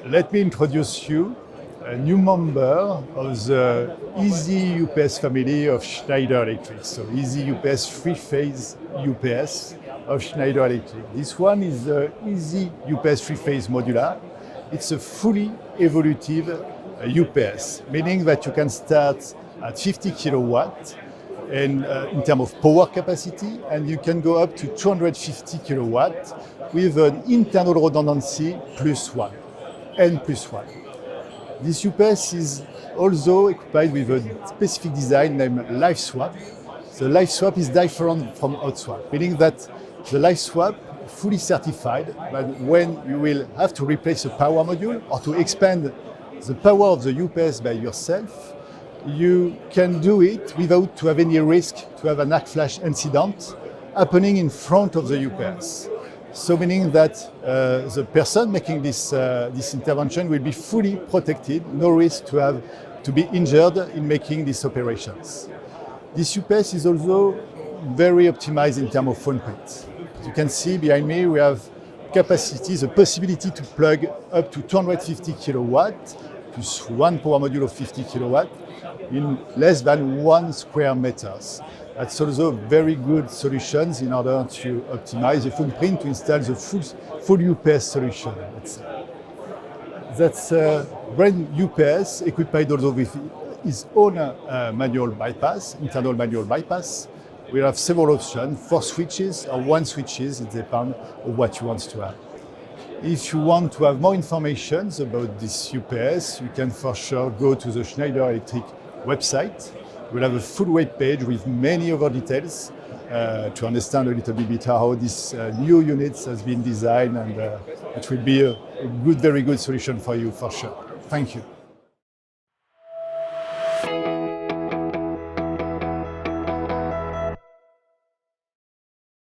Let me introduce you a new member of the Easy UPS family of Schneider Electric. So Easy UPS three-phase UPS of Schneider Electric. This one is the Easy UPS three-phase modular. It's a fully evolutive UPS, meaning that you can start at 50 kilowatt and in terms of power capacity, and you can go up to 250 kilowatt with an internal redundancy +1. N plus 1. This UPS is also equipped with a specific design named live swap. The live swap is different from hot swap, meaning that the live swap fully certified, but when you will have to replace a power module or to expand the power of the UPS by yourself, you can do it without to have any risk to have an arc flash incident happening in front of the UPS. So meaning that the person making this intervention will be fully protected, no risk to be injured in making these operations. This UPS is also very optimized in terms of footprint. As you can see behind me, we have capacity, the possibility to plug up to 250 kilowatt plus one power module of 50 kilowatt in less than 1 square meters. That's also very good solutions in order to optimize the footprint to install the full UPS solution. That's a brand UPS equipped also with its own manual bypass, internal manual bypass. We have several options, 4 switches or 1 switches, it depends on what you want to have. If you want to have more information about this UPS, you can for sure go to the Schneider Electric website. We'll have a full web page with many other details to understand a little bit better how this new unit has been designed, and it will be a very good solution for you for sure. Thank you.